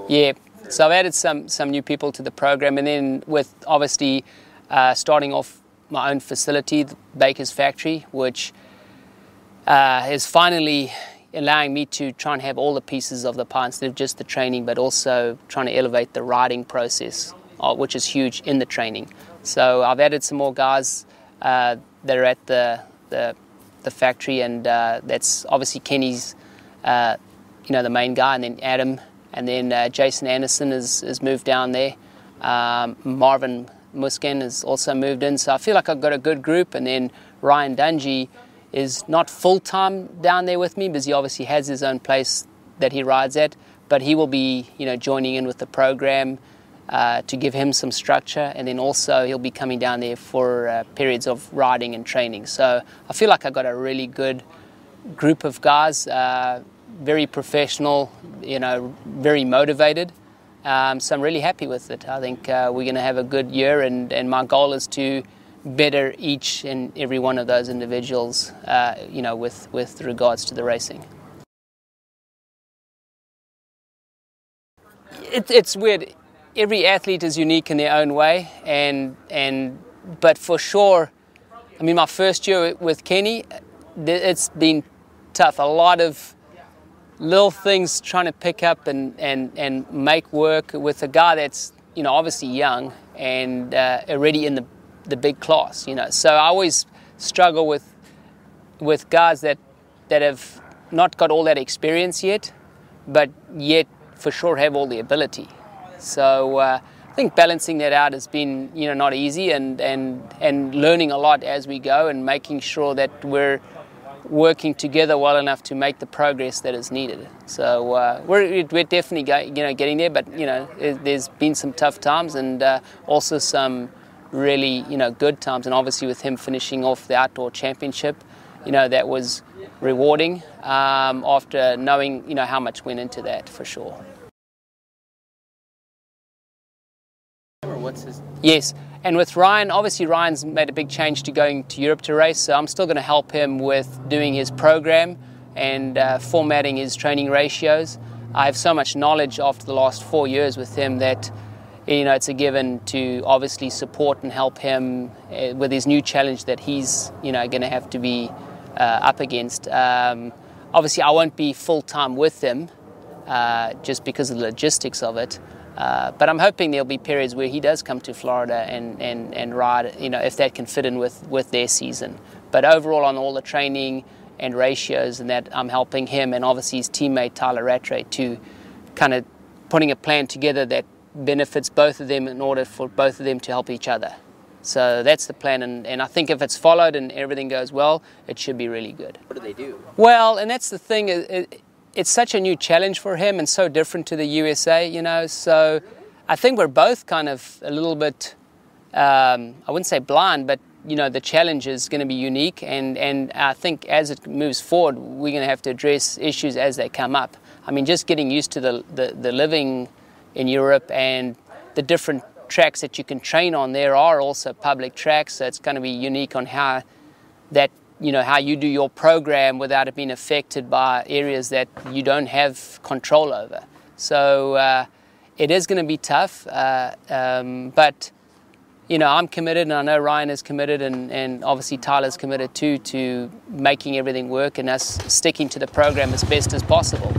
Yeah, so I've added some new people to the program, and then with obviously starting off my own facility, Baker's factory, which is finally allowing me to try and have all the pieces of the pie instead of just the training, but also trying to elevate the riding process, which is huge in the training. So I've added some more guys that are at the factory, and that's obviously Kenny's, the main guy, and then Adam, and then Jason Anderson has moved down there. Marvin Muskin has also moved in, so I feel like I've got a good group. And then Ryan Dungy is not full-time down there with me because he obviously has his own place that he rides at, but he will be, joining in with the program to give him some structure, and then also he'll be coming down there for periods of riding and training. So I feel like I've got a really good group of guys, very professional, very motivated. So I'm really happy with it. I think we're going to have a good year, and my goal is to better each and every one of those individuals, with regards to the racing. It's weird. Every athlete is unique in their own way, but for sure, I mean, my first year with Kenny, it's been tough. A lot of little things trying to pick up and make work with a guy that's obviously young and already in the big class. So I always struggle with guys that have not got all that experience yet, but yet for sure have all the ability. So I think balancing that out has been not easy, and learning a lot as we go, and making sure that we're working together well enough to make the progress that is needed. So we're definitely getting there, but there's been some tough times, and also some really good times. And obviously with him finishing off the outdoor championship, that was rewarding after knowing how much went into that, for sure. Yes, and with Ryan, obviously Ryan's made a big change to going to Europe to race, so I'm still going to help him with doing his program and formatting his training ratios. I have so much knowledge after the last 4 years with him that it's a given to obviously support and help him with his new challenge that he's going to have to be up against. Obviously I won't be full-time with him just because of the logistics of it. But I'm hoping there'll be periods where he does come to Florida and ride, if that can fit in with their season. But overall, on all the training and ratios and that, I'm helping him, and obviously his teammate Tyler Rattray, to kind of putting a plan together that benefits both of them in order for both of them to help each other. So that's the plan, and I think if it's followed and everything goes well, it should be really good. What do they do? Well, and that's the thing. It's such a new challenge for him and so different to the USA, so I think we're both kind of a little bit, I wouldn't say blind, but, the challenge is going to be unique, and I think as it moves forward, we're going to have to address issues as they come up. I mean, just getting used to the living in Europe, and the different tracks that you can train on there are also public tracks, so it's going to be unique on how that how you do your program without it being affected by areas that you don't have control over. So it is going to be tough, but I'm committed, and I know Ryan is committed, and obviously Tyler's committed too, to making everything work and us sticking to the program as best as possible.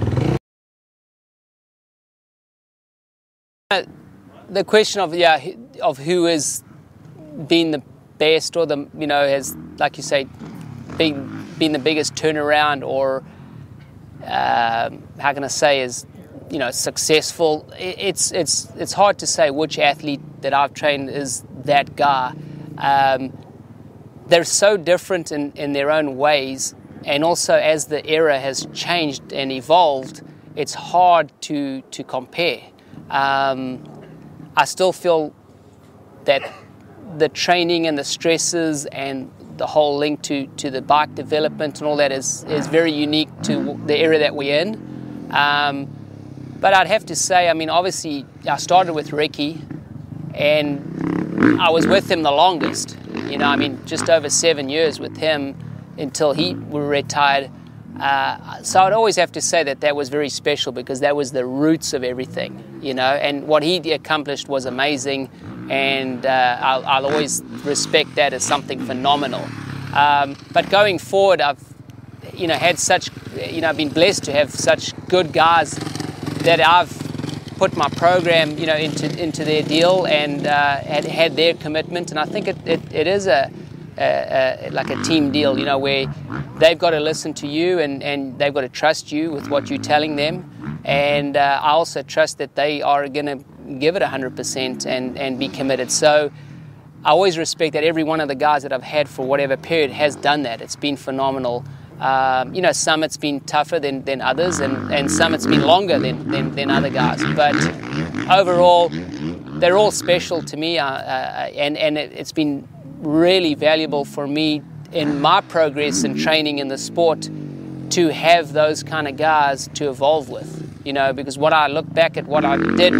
The question of who has been the best, or has, like you say, been the biggest turnaround, or how can I say, is successful. It's hard to say which athlete that I've trained is that guy. They're so different in their own ways, and also as the era has changed and evolved, it's hard to compare. I still feel that the training and the stresses and the whole link to the bike development and all that is very unique to the era that we're in. But I'd have to say, I mean, obviously I started with Ricky, and I was with him the longest. Just over 7 years with him until he retired. So I'd always have to say that was very special, because that was the roots of everything. and what he accomplished was amazing, and I'll always respect that as something phenomenal. But going forward, I've had such, I've been blessed to have such good guys that I've put my program, into their deal, and had their commitment. And I think it is like a team deal, where they've got to listen to you, and they've got to trust you with what you're telling them. And I also trust that they are going to give it 100% and be committed. So I always respect that every one of the guys that I've had for whatever period has done that. It's been phenomenal. Some it's been tougher than others, and some it's been longer than other guys. But overall, they're all special to me, and it's been really valuable for me in my progress and training in the sport to have those kind of guys to evolve with. Because what I look back at what I did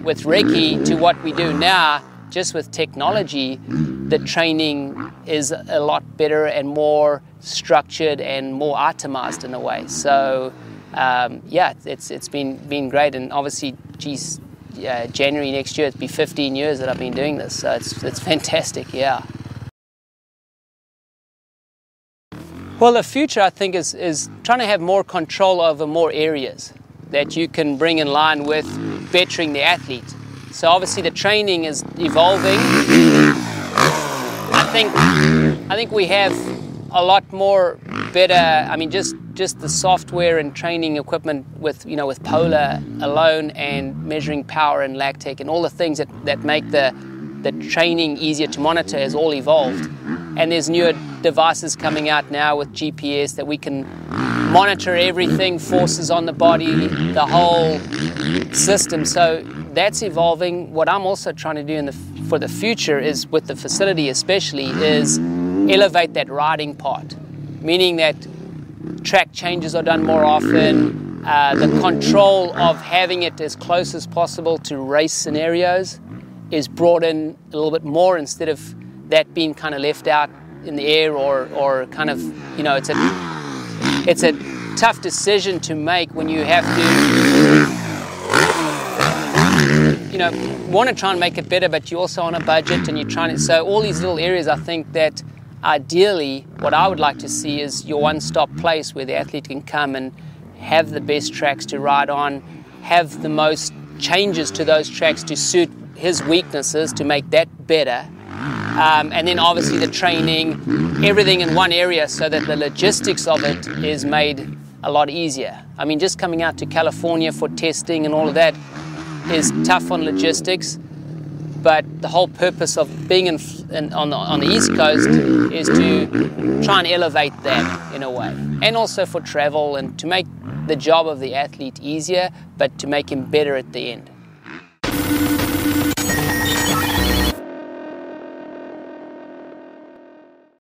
with Ricky to what we do now, just with technology, the training is a lot better and more structured and more itemized in a way. So it's been great, and obviously, January next year it'll be 15 years that I've been doing this, so it's fantastic. Yeah. Well, the future, I think, is trying to have more control over more areas that you can bring in line with bettering the athlete. So obviously the training is evolving. I think we have a lot more better, just the software and training equipment with Polar alone, and measuring power and lactate and all the things that make the training easier to monitor has all evolved. And there's newer devices coming out now with GPS that we can monitor everything, forces on the body, the whole system. So that's evolving. What I'm also trying to do for the future is, with the facility especially, is elevate that riding part, meaning that track changes are done more often, the control of having it as close as possible to race scenarios is brought in a little bit more, instead of that being kind of left out in the air, or kind of, it's a tough decision to make when you have to, want to try and make it better, but you're also on a budget and you're trying to, so all these little areas, I think that ideally what I would like to see is your one-stop place where the athlete can come and have the best tracks to ride on, have the most changes to those tracks to suit his weaknesses to make that better. And then obviously the training, everything in one area, so that the logistics of it is made a lot easier. Just coming out to California for testing and all of that is tough on logistics, but the whole purpose of being on the East Coast is to try and elevate that in a way, and also for travel and to make the job of the athlete easier, but to make him better at the end.